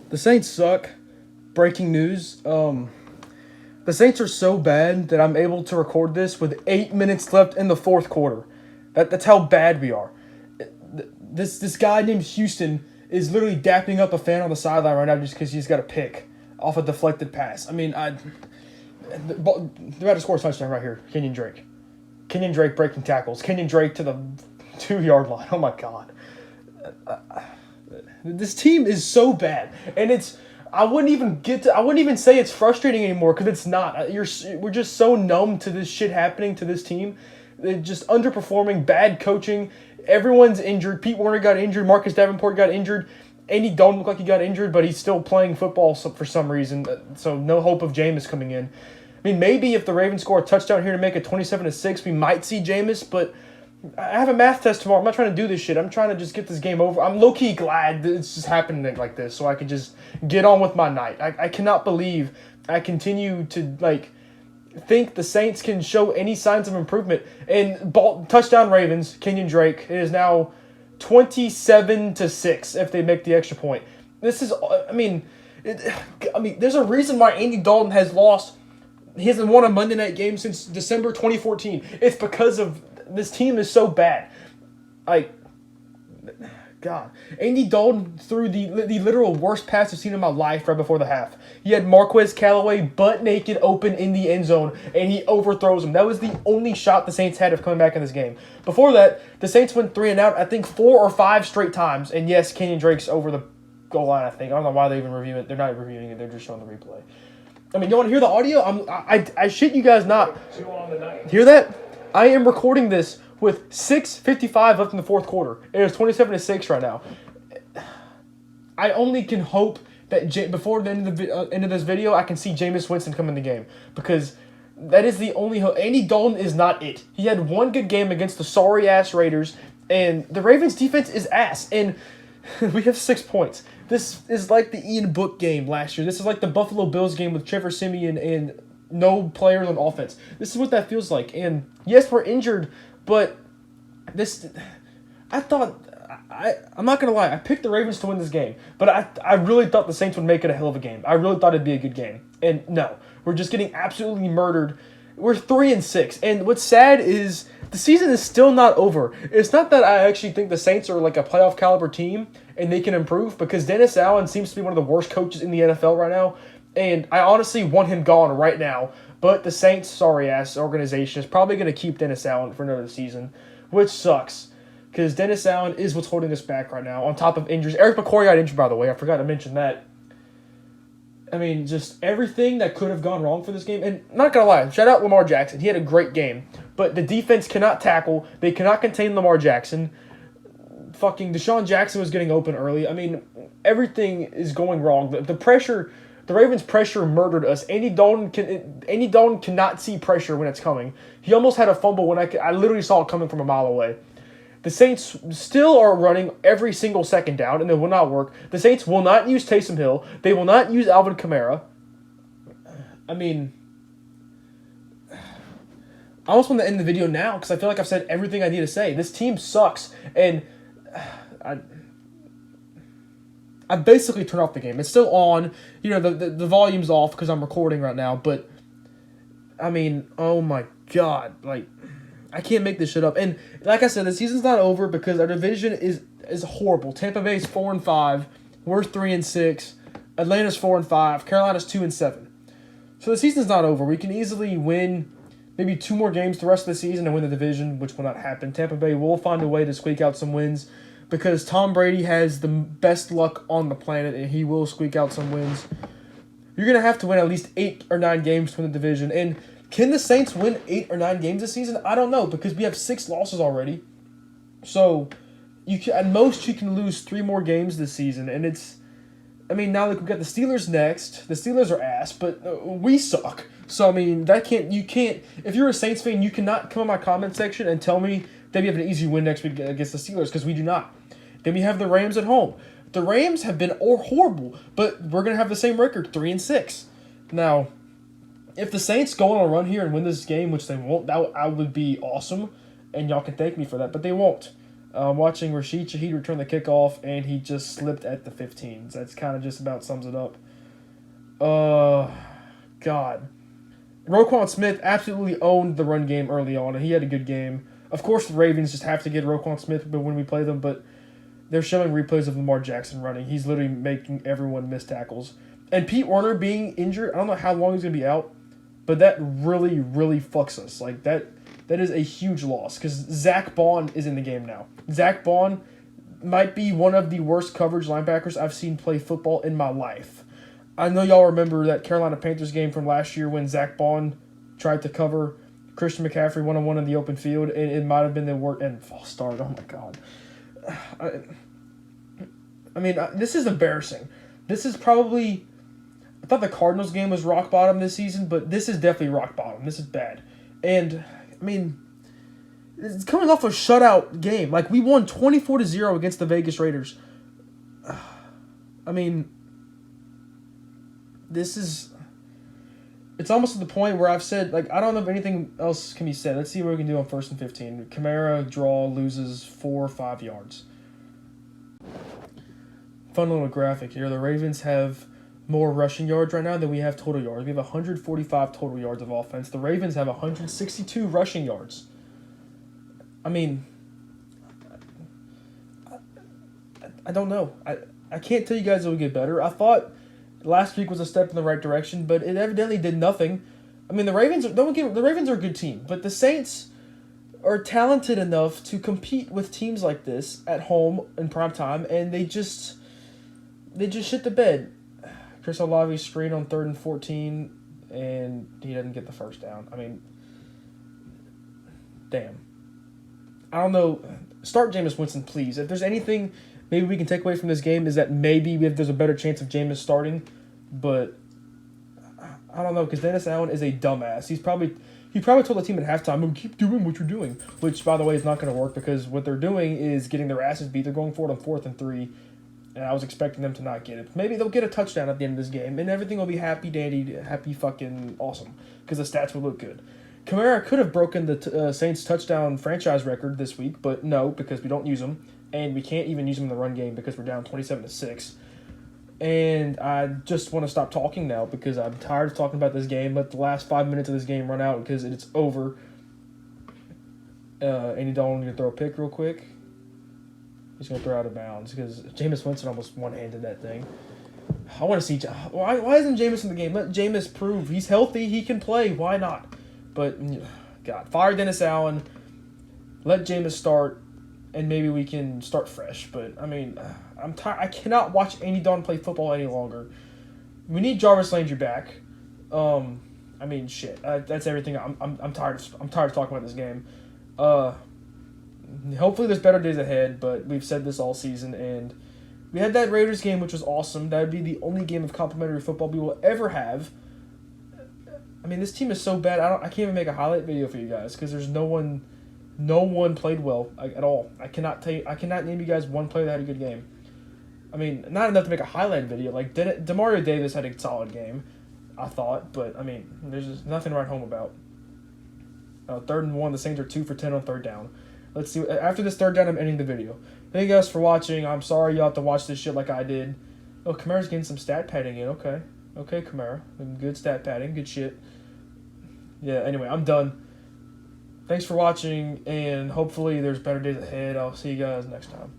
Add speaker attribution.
Speaker 1: The Saints suck. Breaking news. The Saints are so bad that I'm able to record this with 8 minutes left in the fourth quarter. That's how bad we are. This guy named Houston is literally dapping up a fan on the sideline right now just because he's got a pick off a deflected pass. I mean, they're about to score a touchdown right here. Kenyon Drake. Kenyon Drake breaking tackles. Kenyon Drake to the 2 yard line. Oh my god. This team is so bad, and I wouldn't even say it's frustrating anymore because it's not. We're just so numb to this shit happening to this team. They're just underperforming, bad coaching. Everyone's injured. Pete Werner got injured. Marcus Davenport got injured. Andy Dalton looked like he got injured, but he's still playing football for some reason. So no hope of Jameis coming in. I mean, maybe if the Ravens score a touchdown here to make it 27-6, we might see Jameis, but I have a math test tomorrow. I'm not trying to do this shit. I'm trying to just get this game over. I'm low-key glad that it's just happening like this so I can just get on with my night. I cannot believe I continue to, think the Saints can show any signs of improvement. And touchdown Ravens, Kenyon Drake. It is now 27-6 if they make the extra point. This is, there's a reason why Andy Dalton has lost. He hasn't won a Monday night game since December 2014. It's because of this team is so bad. God. Andy Dalton threw the literal worst pass I've seen in my life right before the half. He had Marquez Callaway butt naked open in the end zone, and he overthrows him. That was the only shot the Saints had of coming back in this game. Before that, the Saints went 3 and out, I think 4 or 5 straight times. And yes, Kenyon Drake's over the goal line, I think. I don't know why they even review it. They're not reviewing it. They're just showing the replay. I mean, you want to hear the audio? I shit you guys not. Hear that? I am recording this with 6:55 left in the fourth quarter. It is 27-6 right now. I only can hope that before the end of this video, I can see Jameis Winston come in the game, because that is the only hope. Andy Dalton is not it. He had one good game against the sorry-ass Raiders, and the Ravens' defense is ass, and we have 6 points. This is like the Ian Book game last year. This is like the Buffalo Bills game with Trevor Siemian and no players on offense. This is what that feels like. And yes, we're injured, but I'm not going to lie, I picked the Ravens to win this game, but I really thought the Saints would make it a hell of a game. I really thought it'd be a good game. And no, we're just getting absolutely murdered. We're 3-6, and what's sad is the season is still not over. It's not that I actually think the Saints are like a playoff caliber team and they can improve, because Dennis Allen seems to be one of the worst coaches in the NFL right now, and I honestly want him gone right now. But the Saints, sorry-ass organization, is probably going to keep Dennis Allen for another season, which sucks, because Dennis Allen is what's holding us back right now, on top of injuries. Eric McCoy got injured, by the way. I forgot to mention that. I mean, just everything that could have gone wrong for this game. And not going to lie, shout out Lamar Jackson. He had a great game. But the defense cannot tackle. They cannot contain Lamar Jackson. Fucking Deshaun Jackson was getting open early. I mean, everything is going wrong. The pressure, the Ravens' pressure murdered us. Andy Dalton cannot see pressure when it's coming. He almost had a fumble when I literally saw it coming from a mile away. The Saints still are running every single second down, and it will not work. The Saints will not use Taysom Hill. They will not use Alvin Kamara. I mean, I almost want to end the video now because I feel like I've said everything I need to say. This team sucks, and I basically turned off the game. It's still on. You know, the volume's off because I'm recording right now, but I mean, oh my God, I can't make this shit up. And like I said, the season's not over because our division is horrible. Tampa Bay's 4-5. We're 3-6. Atlanta's 4-5. Carolina's 2-7. So the season's not over. We can easily win maybe 2 more games the rest of the season and win the division, which will not happen. Tampa Bay will find a way to squeak out some wins because Tom Brady has the best luck on the planet, and he will squeak out some wins. You're going to have to win at least 8 or 9 games to win the division. And can the Saints win 8 or 9 games this season? I don't know, because we have 6 losses already. So, at most, you can lose 3 more games this season. And it's, I mean, now we've got the Steelers next. The Steelers are ass, but we suck. So, I mean, you can't, if you're a Saints fan, you cannot come in my comment section and tell me that we have an easy win next week against the Steelers, because we do not. Then we have the Rams at home. The Rams have been horrible, but we're going to have the same record, 3-6. Now, if the Saints go on a run here and win this game, which they won't, that would be awesome, and y'all can thank me for that, but they won't. Watching Rashid Shaheed return the kickoff, and he just slipped at the 15. So that's kind of just about sums it up. God. Roquan Smith absolutely owned the run game early on, and he had a good game. Of course, the Ravens just have to get Roquan Smith when we play them, but they're showing replays of Lamar Jackson running. He's literally making everyone miss tackles. And Pete Werner being injured, I don't know how long he's going to be out, but that really, really fucks us. Like, that is a huge loss because Zach Bond is in the game now. Zach Bond might be one of the worst coverage linebackers I've seen play football in my life. I know y'all remember that Carolina Panthers game from last year when Zach Bond tried to cover Christian McCaffrey one-on-one in the open field, and it might have been the worst. And false start, oh my God. I mean, this is embarrassing. This is probably... I thought the Cardinals game was rock bottom this season, but this is definitely rock bottom. This is bad. And, I mean, it's coming off a shutout game. Like, we won 24-0 against the Vegas Raiders. I mean, this is... It's almost to the point where I've said, like, I don't know if anything else can be said. Let's see what we can do on 1st and 15. Kamara draw loses 4 or 5 yards. Fun little graphic here. The Ravens have more rushing yards right now than we have total yards. We have 145 total yards of offense. The Ravens have 162 rushing yards. I mean, I don't know. I can't tell you guys it will get better. I thought last week was a step in the right direction, but it evidently did nothing. I mean, the Ravens are a good team, but the Saints are talented enough to compete with teams like this at home in prime time, and they just shit the bed. Chris Olave's screen on 3rd and 14, and he doesn't get the first down. I mean, damn. I don't know. Start Jameis Winston, please. If there's anything maybe we can take away from this game is that maybe there's a better chance of Jameis starting, but I don't know, because Dennis Allen is a dumbass. He probably told the team at halftime, "Oh, keep doing what you're doing," which, by the way, is not going to work because what they're doing is getting their asses beat. They're going forward on 4th and 3, and I was expecting them to not get it. Maybe they'll get a touchdown at the end of this game, and everything will be happy dandy, happy fucking awesome, because the stats will look good. Kamara could have broken the Saints touchdown franchise record this week, but no, because we don't use him, and we can't even use him in the run game because we're down 27-6. And I just want to stop talking now because I'm tired of talking about this game. Let the last 5 minutes of this game run out because it's over. Andy Dalton going to throw a pick real quick. He's going to throw out of bounds because Jameis Winston almost one-handed that thing. I want to see... Why isn't Jameis in the game? Let Jameis prove. He's healthy. He can play. Why not? But, God, fire Dennis Allen. Let Jameis start. And maybe we can start fresh. But, I mean, I'm tired. I cannot watch Andy Dalton play football any longer. We need Jarvis Landry back. I mean, shit. That's everything. I'm tired. I'm tired of talking about this game. Hopefully there's better days ahead, but we've said this all season, and we had that Raiders game, which was awesome. That would be the only game of complimentary football we will ever have. I mean, this team is so bad. I can't even make a highlight video for you guys because there's no one played well at all. I cannot name you guys one player that had a good game. I mean, not enough to make a highlight video. Like Demario Davis had a solid game, I thought, but I mean, there's just nothing to write home about. 3rd and 1, the Saints are 2 for 10 on 3rd down. Let's see. After this 3rd down, I'm ending the video. Thank you guys for watching. I'm sorry you have to watch this shit like I did. Oh, Kamara's getting some stat padding in. Okay, Kamara, good stat padding, good shit. Yeah. Anyway, I'm done. Thanks for watching, and hopefully there's better days ahead. I'll see you guys next time.